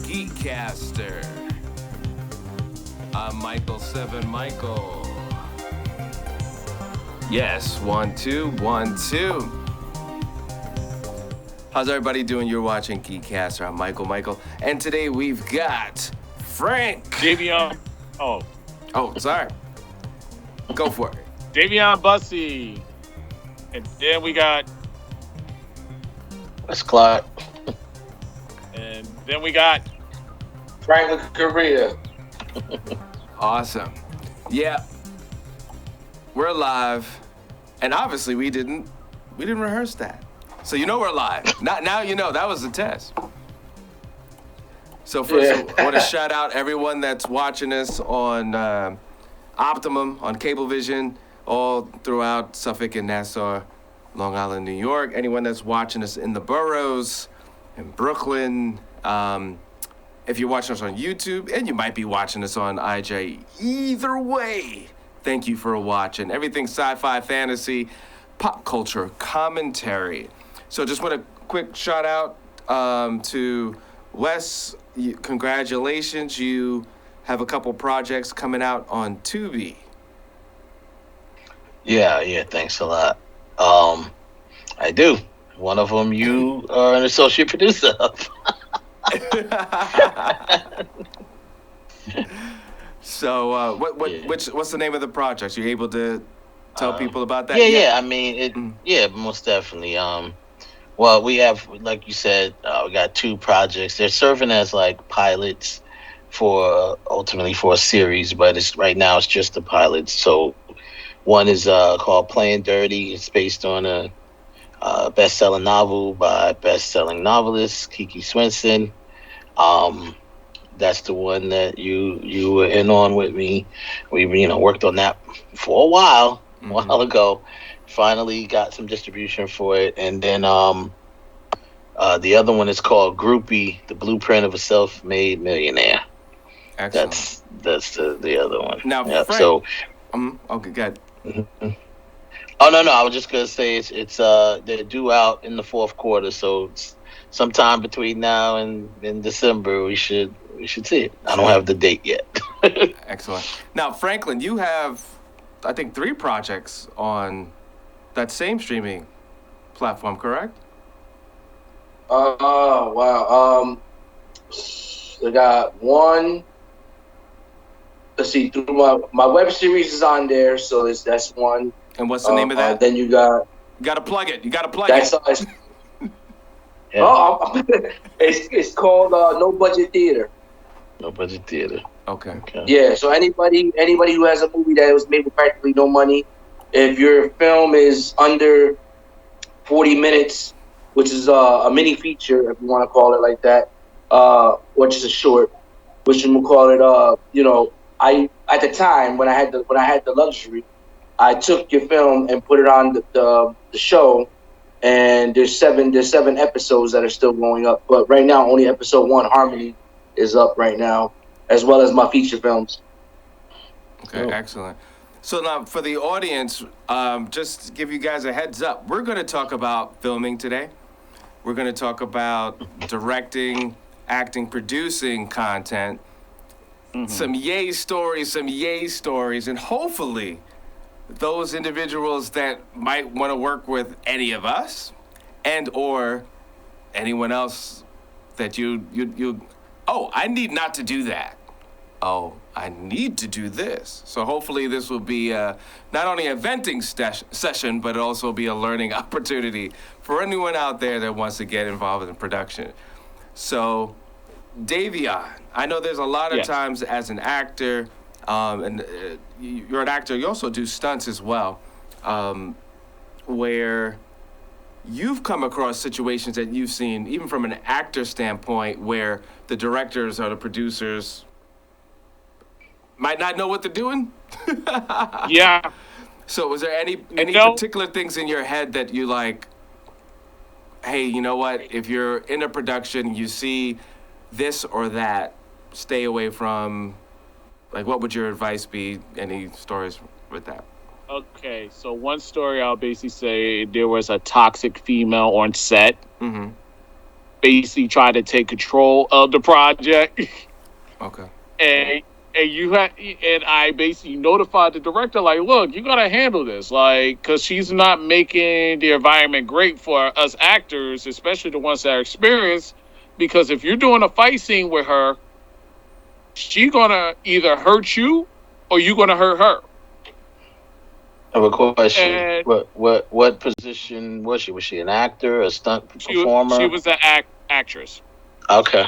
GEEKCASTER. I'm Michael 7 Michael. Yes, 1 2 1 2. How's everybody doing? You're watching GEEKCASTER. I'm Michael. And today we've got Frank. Dayveonne. Oh, sorry. Go for it. Dayveonne Bussey. And then we got. That's Clark. And then we got. Franklin Correa. Awesome. Yeah. We're live. And obviously we didn't rehearse that. So you know we're live. Now you know that was the test. So first I want to shout out everyone that's watching us on Optimum, on Cablevision, all throughout Suffolk and Nassau, Long Island, New York. Anyone that's watching us in the boroughs, in Brooklyn. If you're watching us on YouTube, and you might be watching us on IJ, either way, thank you for watching. Everything sci-fi-fantasy, pop culture, commentary. So just want a quick shout out to Wes. Congratulations, you have a couple projects coming out on Tubi. Yeah, thanks a lot. I do. One of them you are an associate producer of. So, what's the name of the project? You able to tell people about that? Yeah. I mean, most definitely. Well, we have, like you said, we got two projects. They're serving as like pilots ultimately for a series, but right now it's just the pilots. So one is called Playing Dirty. It's based on a best-selling novel by best-selling novelist Kiki Swenson. That's the one that you were in on with me. We worked on that for a while ago. Finally got some distribution for it, and then the other one is called Groupie: The Blueprint of a Self-Made Millionaire. Excellent. That's the other one. Now, yep. Frank, So okay, good. Mm-hmm. Oh no! I was just gonna say it's they're due out in the fourth quarter, so it's sometime between now and in December we should see it. I don't have the date yet. Excellent. Now, Franklin, you have, I think, 3 projects on that same streaming platform, correct? Wow. I got one. Let's see. Through my web series is on there, so that's one. And what's the name of that? Then you got. You got to plug it. It's, it's called No Budget Theater. No Budget Theater. Okay. Yeah. So anybody who has a movie that was made with practically no money, if your film is under 40 minutes, which is a mini feature, if you want to call it like that, or just a short, which you will call it. I at the time when I had the luxury, I took your film and put it on the show, and there's seven episodes that are still going up. But right now, only episode 1, Harmony, is up right now, as well as my feature films. Okay, excellent. So now for the audience, just to give you guys a heads up, we're going to talk about filming today. We're going to talk about directing, acting, producing content, some yay stories, and hopefully those individuals that might want to work with any of us and or anyone else that you I need not to do that. Oh, I need to do this. So hopefully this will be not only a venting session, but also be a learning opportunity for anyone out there that wants to get involved in production. So, Dayveonne, I know there's a lot of times as an actor, and you're an actor, you also do stunts as well, where you've come across situations that you've seen, even from an actor standpoint, where the directors or the producers might not know what they're doing. Yeah. So was there any particular things in your head that you like, hey, you know what, if you're in a production, you see this or that, stay away from, like, what would your advice be? Any stories with that? Okay, so one story I'll basically say, there was a toxic female on set. basically tried to take control of the project. Okay. and and I basically notified the director, like, look, you gotta handle this, like, because she's not making the environment great for us actors, especially the ones that are experienced. Because if you're doing a fight scene with her, she gonna either hurt you or you gonna hurt her. I have a question. And What position was she? Was she an actor, a stunt she performer? was an actress, Okay.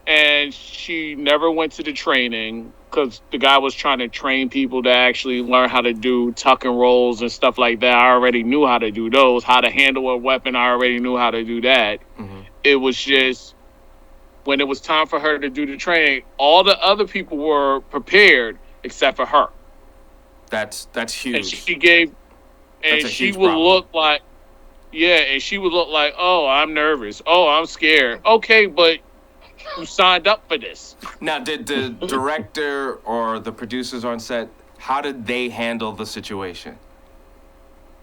and she never went to the training because the guy was trying to train people to actually learn how to do tuck and rolls and stuff like that. I already knew how to do those. How to handle a weapon, I already knew how to do that. Mm-hmm. It was just when it was time for her to do the training, all the other people were prepared except for her. That's huge. And she gave, and she would look like, yeah, and she would look like, oh, I'm nervous. Oh, I'm scared. Okay, but you signed up for this. Now, did the director or the producers on set, how did they handle the situation?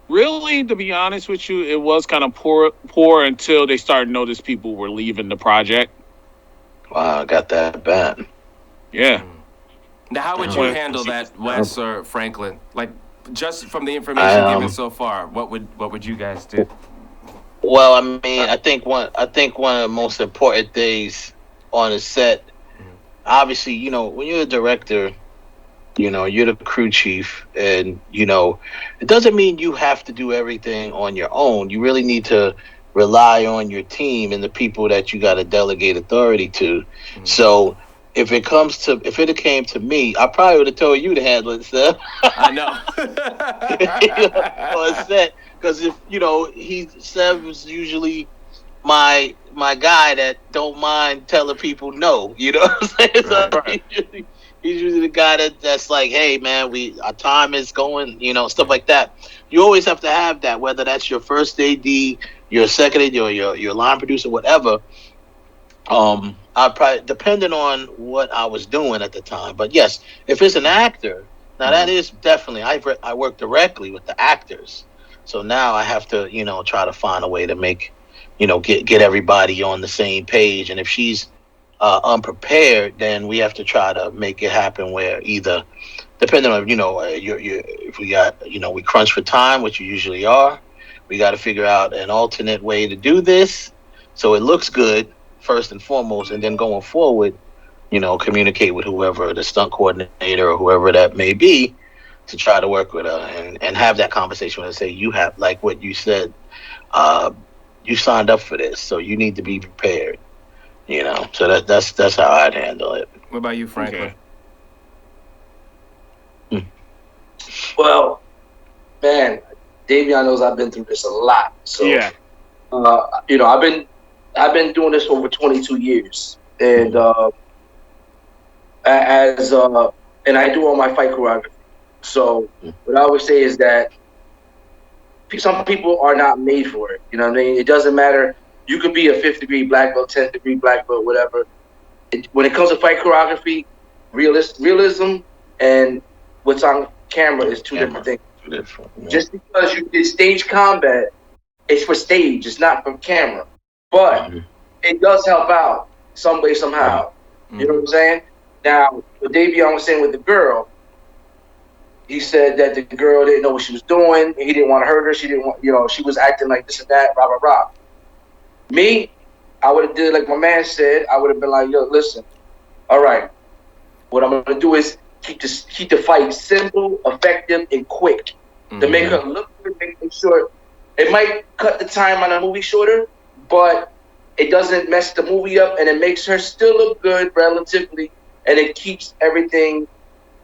Really, to be honest with you, it was kind of poor until they started to notice people were leaving the project. Wow, I got that bad. Yeah. Now, how would you handle that, Wes or Franklin? Like, just from the information given so far, what would you guys do? Well, I mean, I think one of the most important things on a set, obviously, you know, when you're a director, you know, you're the crew chief, and you know, it doesn't mean you have to do everything on your own. You really need to rely on your team and the people that you got to delegate authority to. Mm-hmm. So if it came to me, I probably would have told you to handle it, Seth. I know. On set, because if you know, Seth was usually my guy that don't mind telling people no. You know what I'm saying? Right. So he's usually the guy that's like, hey man, our time is going, you know, stuff like that. You always have to have that, whether that's your first AD, your second AD, or your line producer, whatever. I probably, depending on what I was doing at the time. But yes, if it's an actor, now that is definitely, I work directly with the actors. So now I have to, you know, try to find a way to make, you know, get everybody on the same page. And if she's unprepared, then we have to try to make it happen where either, depending on, you know, if we got, you know, we crunch for time, which you usually are, we got to figure out an alternate way to do this so it looks good first and foremost, and then going forward, you know, communicate with whoever, the stunt coordinator or whoever that may be, to try to work with her and have that conversation with her. Say, you have, like what you said, you signed up for this, so you need to be prepared. You know, so that's how I'd handle it. What about you, Franklin? Okay. Well, man, Dayveonne knows I've been through this a lot. So yeah, you know, I've been doing this for over 22 years, and and I do all my fight choreography. So what I always say is that some people are not made for it. You know what I mean? It doesn't matter. You could be a 5th degree black belt, 10th degree black belt, whatever. When it comes to fight choreography, realism and what's on camera is two different things. Yeah. Just because you did stage combat, it's for stage. It's not for camera. But it does help out some way, somehow. You know what I'm saying? Now, what Dayveonne was saying with the girl, he said that the girl didn't know what she was doing. He didn't want to hurt her. She didn't want, you know, she was acting like this and that, rah, rah, rah. Me, I would have did like my man said. I would have been like, yo, listen, all right. What I'm going to do is keep the fight simple, effective, and quick to make her look good, making sure it might cut the time on a movie shorter, but it doesn't mess the movie up, and it makes her still look good relatively, and it keeps everything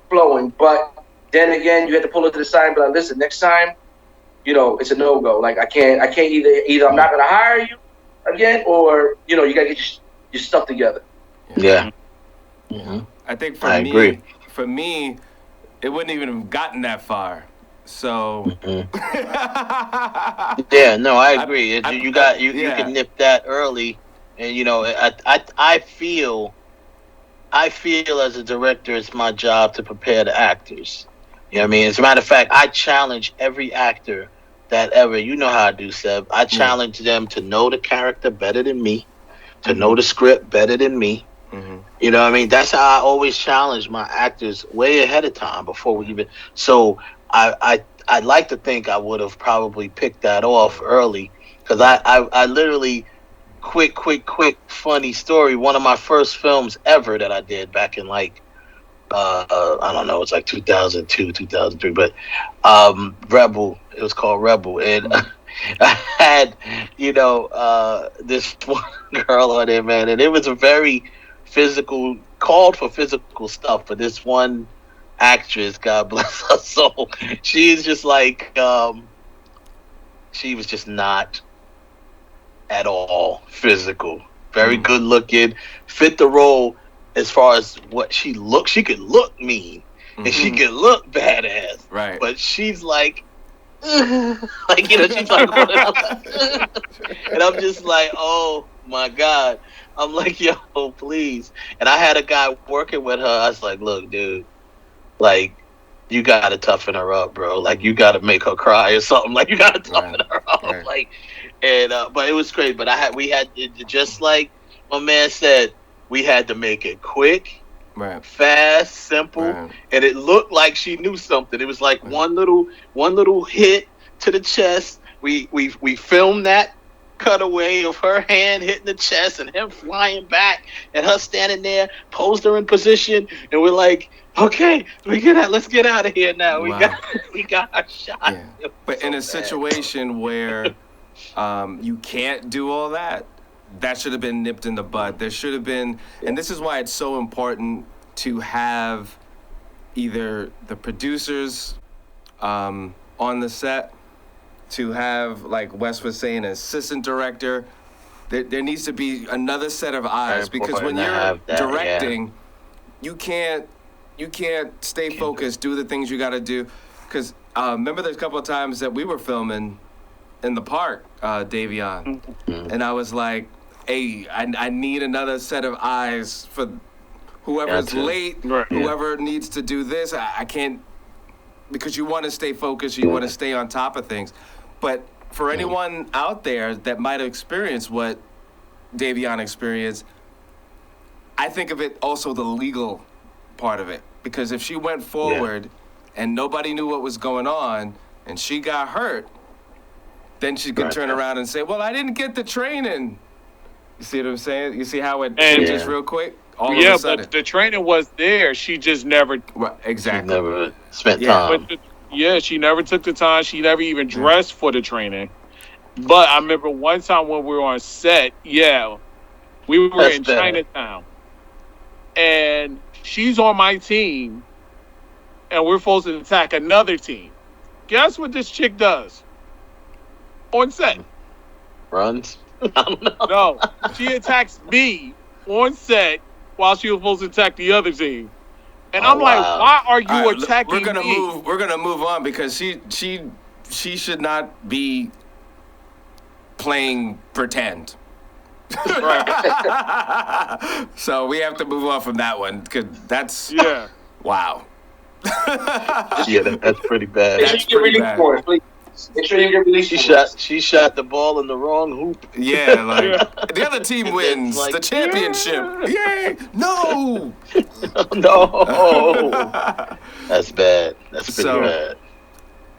flowing. But then again, you have to pull it to the side and be like, listen, next time, you know, it's a no-go. Like, I can't either I'm not going to hire you again, or, you know, you got to get your stuff together. Yeah. I think agree. For me, it wouldn't even have gotten that far. So yeah, no, I agree. You can nip that early, and you know, I feel as a director, it's my job to prepare the actors. You know what I mean? As a matter of fact, I challenge every actor that ever, you know how I do, Seb. I challenge them to know the character better than me, to know the script better than me. Mm-hmm. You know what I mean? That's how I always challenge my actors way ahead of time before we even. So I'd like to think I would have probably picked that off early because I literally quick funny story. One of my first films ever that I did back in like I don't know, it's like 2002, 2003, but Rebel. It was called Rebel, and I had this one girl on there, man, and it was a very called for physical stuff for this one actress. God bless her soul. She's just like she was just not at all physical. Very good looking, fit the role as far as what she looks. She could look mean and she could look badass. Right. But she's like, like she's like, and I'm just like, oh my God. I'm like, yo, please. And I had a guy working with her. I was like, look, dude, like, you gotta toughen her up, bro. Like, you gotta make her cry or something. Like, you gotta toughen her up. Right. Like, and but it was great. But we had just like my man said, we had to make it quick, right, fast, simple, right, and it looked like she knew something. It was like one little hit to the chest. We filmed that cutaway of her hand hitting the chest and him flying back and her standing there, posed her in position, and we're like, okay, let's get out of here now. Wow. We got our shot. Yeah. But in a situation where you can't do all that, that should have been nipped in the bud. There should have been, and this is why it's so important to have either the producers on the set, to have, like Wes was saying, an assistant director. There needs to be another set of eyes, because when you're directing, you can't stay focused, do the things you got to do. Because remember there's a couple of times that we were filming in the park, Dayveonne, and I was like, hey, I need another set of eyes for whoever's late, whoever needs to do this. I can't, because you want to stay focused, you want to stay on top of things. But for anyone out there that might have experienced what Dayveonne experienced, I think of it also the legal part of it. Because if she went forward and nobody knew what was going on and she got hurt, then she could turn around and say, well, I didn't get the training. You see what I'm saying? You see how it changes real quick? All of a sudden. But the training was there. She just never... Right, exactly. She never spent time. But she never took the time. She never even dressed for the training. But I remember one time when we were on set, we were in Chinatown. And she's on my team, and we're supposed to attack another team. Guess what this chick does? On set. Runs? No, she attacks me on set while she was supposed to attack the other team. And I'm like, why are you attacking me? We're gonna move on, because she should not be playing pretend. So we have to move on from that one, because that's wow. That's pretty bad. That's pretty bad. Make sure you get released. She shot the ball in the wrong hoop. Yeah, like the other team wins the championship. Yay! No. No. That's bad. That's pretty bad.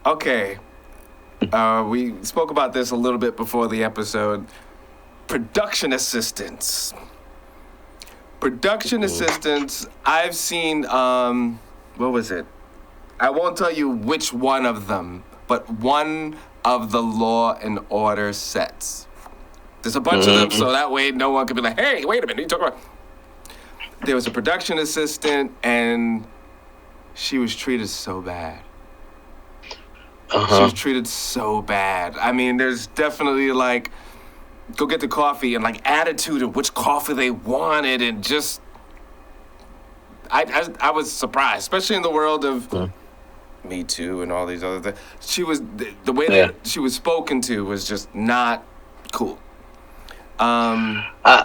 Okay. We spoke about this a little bit before the episode. Production assistants. I've seen, what was it? I won't tell you which one of them, but one of the Law and Order sets. There's a bunch of them, so that way no one can be like, hey, wait a minute, you talking about... There was a production assistant, and she was treated so bad. She was treated so bad. I mean, there's definitely like, go get the coffee, and like attitude of which coffee they wanted, and just, I was surprised, especially in the world of Me Too and all these other things. She was, the way that she was spoken to was just not cool. I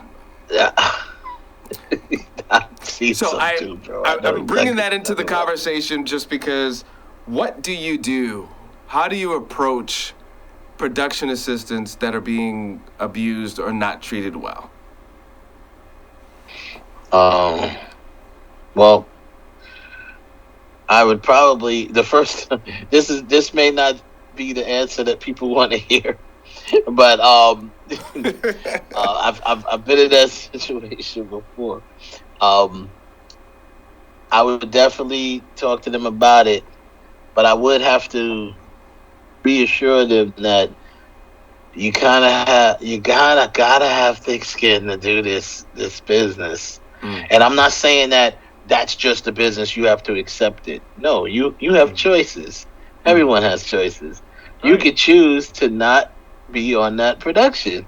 see so too, bro. I'm bringing that into the conversation just because, what do you do? How do you approach production assistants that are being abused or not treated well? Um, well, I would probably the first. This may not be the answer that people want to hear, but I've been in that situation before. Um, I would definitely talk to them about it, but I would have to reassure them that you gotta have thick skin to do this business. And I'm not saying that that's just the business, you have to accept it. No, you have choices. Everyone has choices. You could choose to not be on that production.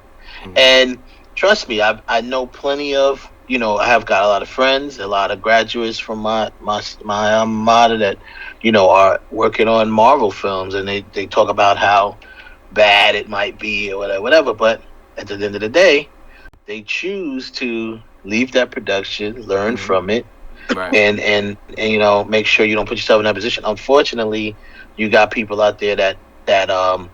And trust me, I know plenty of, I have got a lot of friends, a lot of graduates from my alma mater that are working on Marvel films, and they talk about how bad it might be or whatever. But at the end of the day, they choose to leave that production, learn from it, Right. and make sure you don't put yourself in that position. Unfortunately, you got people out there that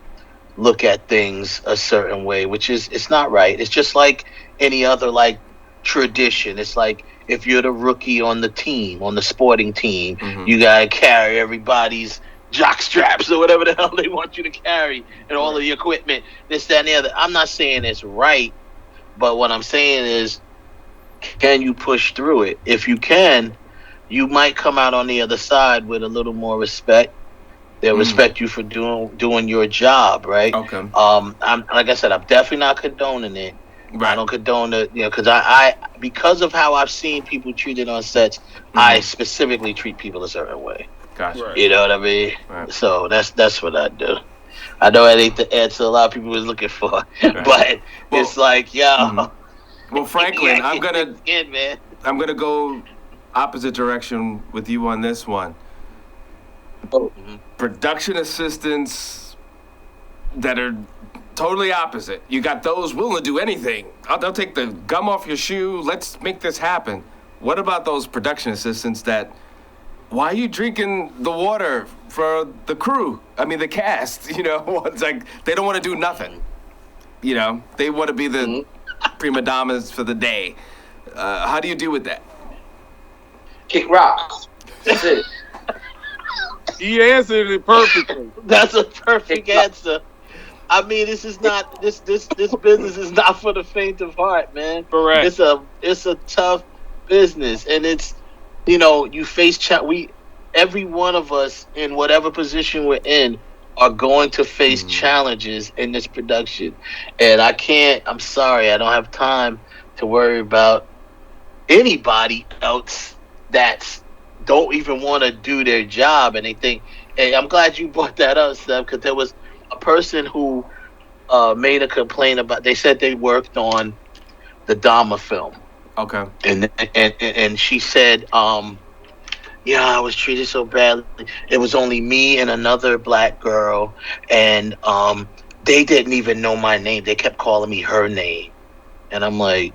look at things a certain way, which is it's not right. It's just like any other like tradition. It's like if you're the rookie on the team, on the sporting team, you gotta carry everybody's jock straps or whatever the hell they want you to carry and all of the equipment, this, that, and the other. I'm not saying it's right, but what I'm saying is, can you push through it? If you can, you might come out on the other side with a little more respect. They'll respect you for doing your job, right? Okay. I'm like I said, I'm definitely not condoning it. Right. I don't condone it, because I because of how I've seen people treated on sets, I specifically treat people a certain way. Gotcha. You know what I mean? Right. So that's what I do. I know that ain't the answer a lot of people was looking for, but it's like, Well, Franklin, I'm man. gonna go opposite direction with you on this one. Production assistants that are totally opposite. You got those willing to do anything. They'll take the gum off your shoe. Let's make this happen. What about those production assistants that, why are you drinking the water for the crew? I mean, the cast, it's like they don't want to do nothing. They want to be the prima donnas for the day. How do you deal with that? Kick rocks. That's it. He answered it perfectly. That's a perfect answer. I mean, this business is not for the faint of heart, man. Correct. It's a tough business, and it's you face every one of us in whatever position we're in are going to face challenges in this production, and I'm sorry, I don't have time to worry about anybody else that's don't even want to do their job, and they think. Hey, I'm glad you brought that up, Steph, because there was a person who made a complaint about. They said they worked on the Dahmer film. Okay. And she said, I was treated so badly. It was only me and another black girl, and they didn't even know my name. They kept calling me her name, and I'm like,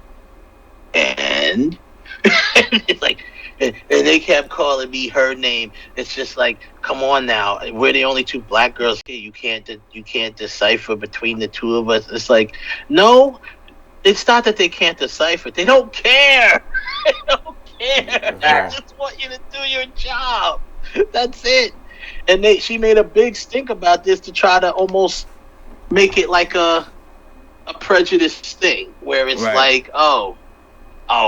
and it's like. And they kept calling me her name. It's just like, come on now. We're the only two black girls here. You can't decipher between the two of us. It's like, no, it's not that they can't decipher. They don't care. They don't care. They just want you to do your job. That's it. And she made a big stink about this to try to almost make it like a prejudice thing, where it's like, oh,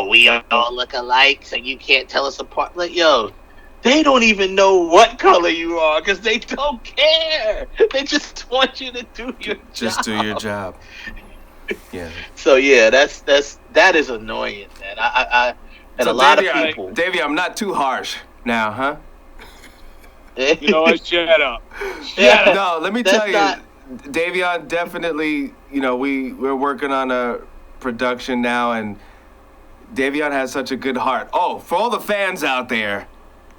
we all look alike, so you can't tell us apart. Like, yo, they don't even know what color you are because they don't care. They just want you to do your job. Just do your job. Yeah. So yeah, that is annoying, man. I and so a lot of people. Davey, I'm not too harsh now, huh? You know what? Shut up. No, let me tell you, Dayveonne, definitely. We're working on a production now, and Dayveonne has such a good heart. Oh, for all the fans out there,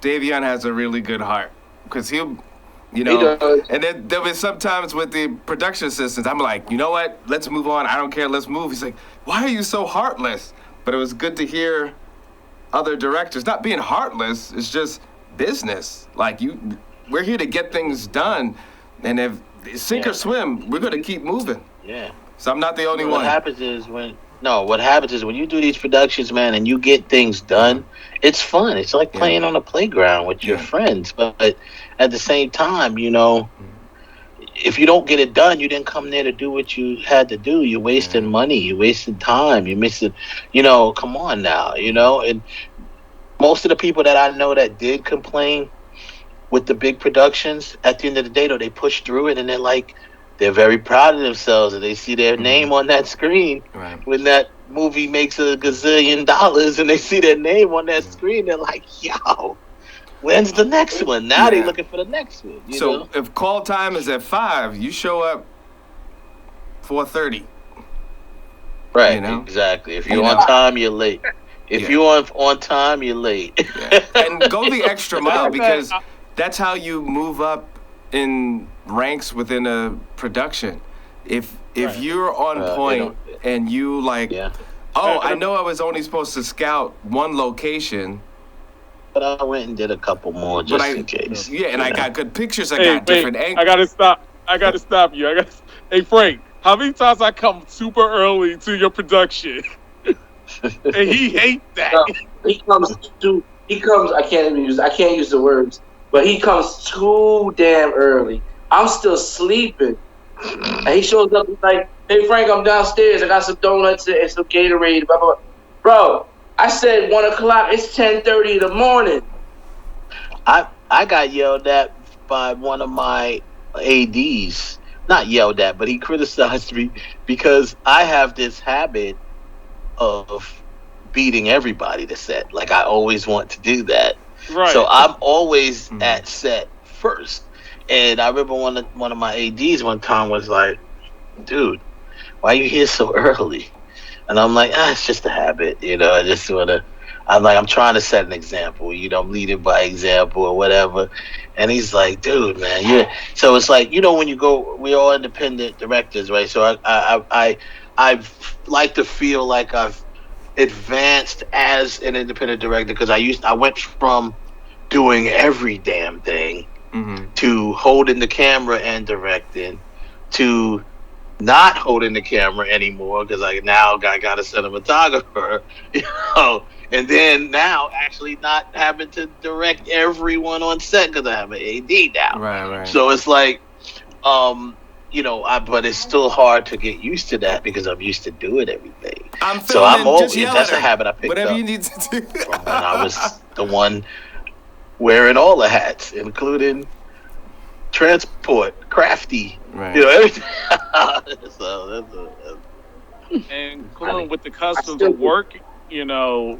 Dayveonne has a really good heart. Because he'll, and then there'll be sometimes with the production assistants, I'm like, you know what? Let's move on. I don't care. Let's move. He's like, why are you so heartless? But it was good to hear other directors not being heartless. It's just business. Like, we're here to get things done. And if sink or swim, we're going to keep moving. Yeah. So I'm not the only one. What happens is when No, what happens is when you do these productions, man, and you get things done, it's fun. It's like playing on a playground with your friends. But at the same time, if you don't get it done, you didn't come there to do what you had to do. You're wasting money. You're wasting time. You're missing, come on now, And most of the people that I know that did complain with the big productions, at the end of the day, though, they push through it and they're very proud of themselves and they see their name on that screen. Right. When that movie makes $1 gazillion and they see their name on that screen, they're like, yo, when's the next one? Now they're looking for the next one. You know? If call time is at 5, you show up 4:30. Right, exactly. If you're on time, you're late. If you're on time, you're late. And go the extra mile because that's how you move up in ranks within a production. If you're on point and you I know I was only supposed to scout one location, but I went and did a couple more just in case. Yeah, and I got good pictures. I got different angles. I gotta stop you. Hey Frank, how many times I come super early to your production? And he hates that. He comes. I can't use the words, but he comes too damn early. I'm still sleeping, and he shows up like, "Hey Frank, I'm downstairs. I got some donuts and some Gatorade." Blah, blah, blah. Bro, I said 1 o'clock. It's 10:30 in the morning. I got yelled at by one of my ADs. Not yelled at, but he criticized me because I have this habit of beating everybody to set. Like I always want to do that. Right. So I'm always at set first. And I remember one of my ADs one time was like, "Dude, why are you here so early?" And I'm like, it's just a habit, I just I'm trying to set an example, I'm leading by example or whatever. And he's like, "Dude, man, so it's like, when you go, we're all independent directors, right? So I like to feel like I've advanced as an independent director because I went from doing every damn thing to holding the camera and directing to not holding the camera anymore because I now got a cinematographer, and then now actually not having to direct everyone on set because I have an AD now. Right. So it's like, but it's still hard to get used to that because I'm used to doing everything. I'm always, that's a habit I picked whatever up. You need to do. And I was the one wearing all the hats, including transport, crafty, everything. And going with the customs of work,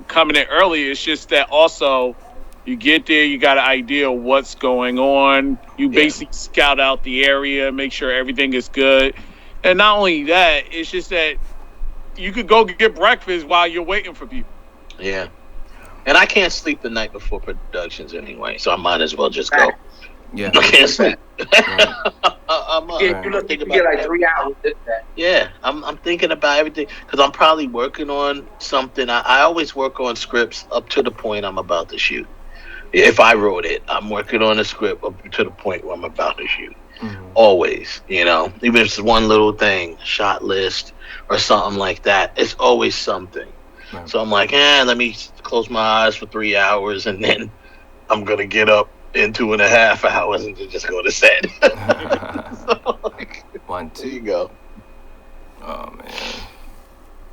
coming in early, it's just that also you get there, you got an idea of what's going on. You basically scout out the area, make sure everything is good. And not only that, it's just that you could go get breakfast while you're waiting for people. Yeah. And I can't sleep the night before productions anyway, so I might as well just go. Yeah. I can't sleep. I'm you get like 3 hours. Yeah, I'm thinking about everything because I'm probably working on something. I always work on scripts up to the point I'm about to shoot. If I wrote it, I'm working on a script up to the point where I'm about to shoot. Always, even if it's one little thing, shot list or something like that, it's always something. Right. So I'm like, let me close my eyes for 3 hours and then I'm going to get up in 2.5 hours and just go to set. So, 1, 2. There you go. Oh, man.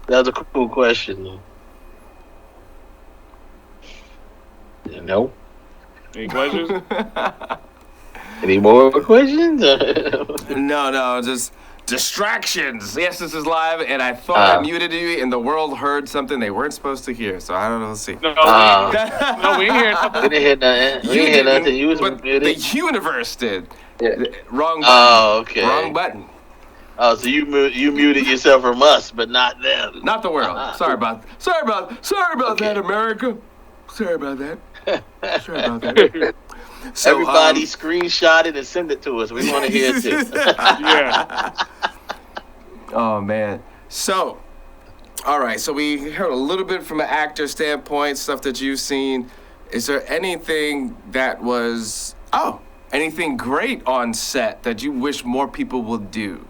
That was a cool question, though. No? Any questions? Any more questions? No, just distractions. Yes, this is live, and I thought I muted you, and the world heard something they weren't supposed to hear. So I don't know. Let's see. No, we didn't hear nothing. We didn't hear nothing. We didn't hear nothing. You was muted. The universe did. Yeah. Wrong button. Oh, okay. Wrong button. Oh, so you muted yourself from us, but not them. Not the world. Sorry about that, America. Sorry about that. So, everybody screenshot it and send it to us. We want to hear it too. Yeah. Oh, man. So, all right. So we heard a little bit from an actor standpoint, stuff that you've seen. Is there anything that was, anything great on set that you wish more people would do?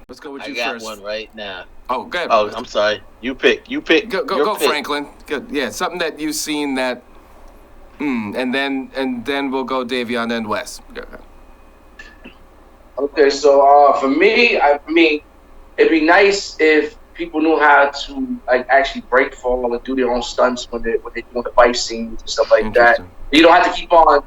Let's go with you first. I got one right now. Oh, good. Oh, I'm sorry. You pick. You pick. Go, Franklin. Good. Yeah, something that you've seen that. And then we'll go Dayveonne and Wes. Go. Okay, so for me, I mean, it'd be nice if people knew how to like actually break fall and do their own stunts when they're doing the fight scenes and stuff like that. You don't have to keep on,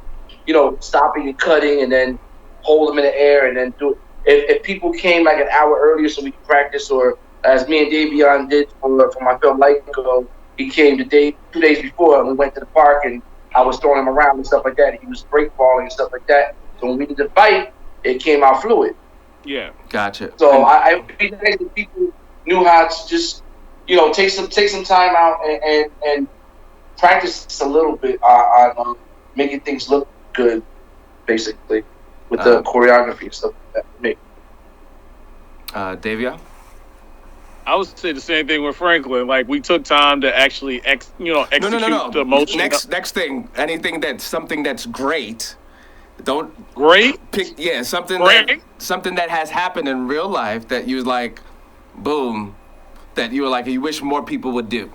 stopping and cutting and then hold them in the air and then do it. If people came like an hour earlier so we could practice, or as me and Dayveonne did for my film Lyco, he came 2 days before and we went to the park and I was throwing him around and stuff like that. He was break falling and stuff like that. So when we did the fight, it came out fluid. Yeah, gotcha. So I would be nice if people knew how to just, take some time out and practice a little bit on making things look good, basically, with the choreography and stuff like that. Dayveonne? I would say the same thing with Franklin. Like, we took time to actually, execute the motion. Next thing, something that's great. Don't pick something that has happened in real life that you like, boom, that you were like you wish more people would do.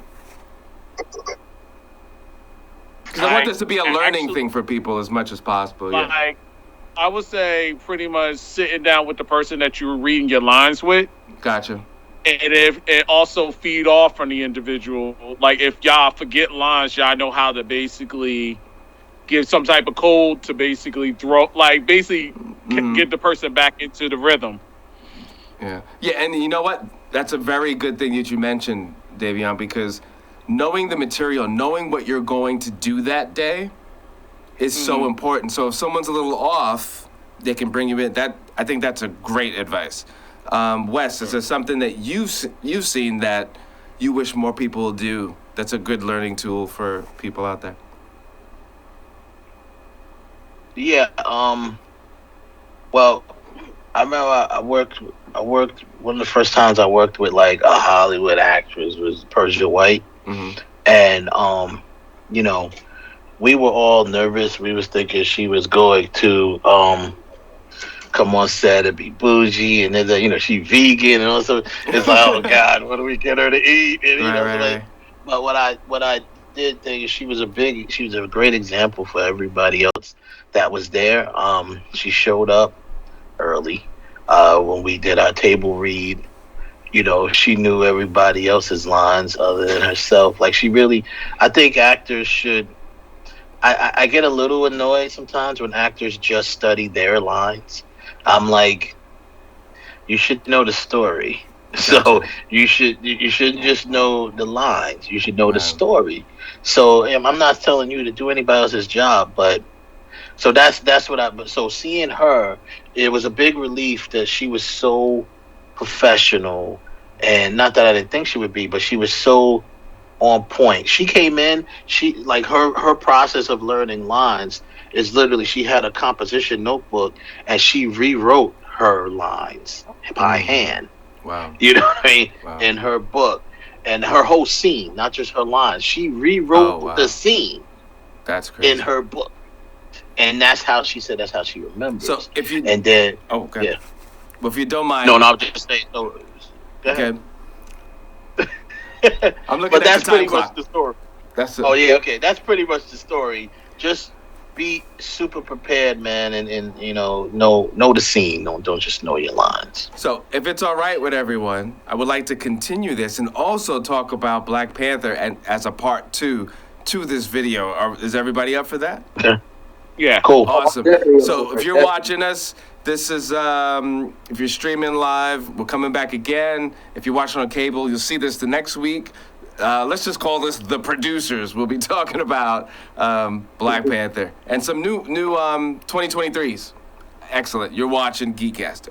Because I want this to be a learning thing for people as much as possible. Like, I would say pretty much sitting down with the person that you were reading your lines with. Gotcha. And if it also feed off from the individual, like if y'all forget lines, y'all know how to basically give some type of code to basically get the person back into the rhythm. Yeah, and you know what? That's a very good thing that you mentioned, Dayveonne, because knowing the material, knowing what you're going to do that day is so important. So if someone's a little off, they can bring you in. I think that's a great advice. Wes, is there something that you've seen that you wish more people will do that's a good learning tool for people out there? Yeah. Well, I remember I worked. One of the first times I worked with like a Hollywood actress was Persia White, and we were all nervous. We was thinking she was going to come on set and be bougie, and then she vegan and all so. It's like, oh God, what do we get her to eat? And right. But what I did think is she was a great example for everybody else that was there. She showed up early when we did our table read. She knew everybody else's lines other than herself. Like, she really, I think actors should. I get a little annoyed sometimes when actors just study their lines. I'm like, you should know the story. So you shouldn't just know the lines. You should know the story. So I'm not telling you to do anybody else's job, but so that's what so seeing her, it was a big relief that she was so professional, and not that I didn't think she would be, but she was so on point. She came in, she like her process of learning lines is literally she had a composition notebook and she rewrote her lines by hand. Wow. You know what I mean? Wow. In her book. And her whole scene, not just her lines. She rewrote the scene. That's crazy. In her book. And that's how she said that's how she remembers. So if you and then okay. Yeah. Well, if you don't mind. No, I'm just saying go ahead. Okay. I'm looking but at that's the time pretty clock. much the story. Oh yeah, okay. That's pretty much the story. Just be super prepared, man, and know the scene. Don't just know your lines. So, if it's all right with everyone, I would like to continue this and also talk about Black Panther and as a part 2 to this video. Is everybody up for that? Okay. Yeah. Cool. Awesome. So, if you're watching us, this is if you're streaming live, we're coming back again. If you're watching on cable, you'll see this the next week. Let's just call this the producers. We'll be talking about Black Panther and some new 2023s. Excellent. You're watching GEEKCASTER.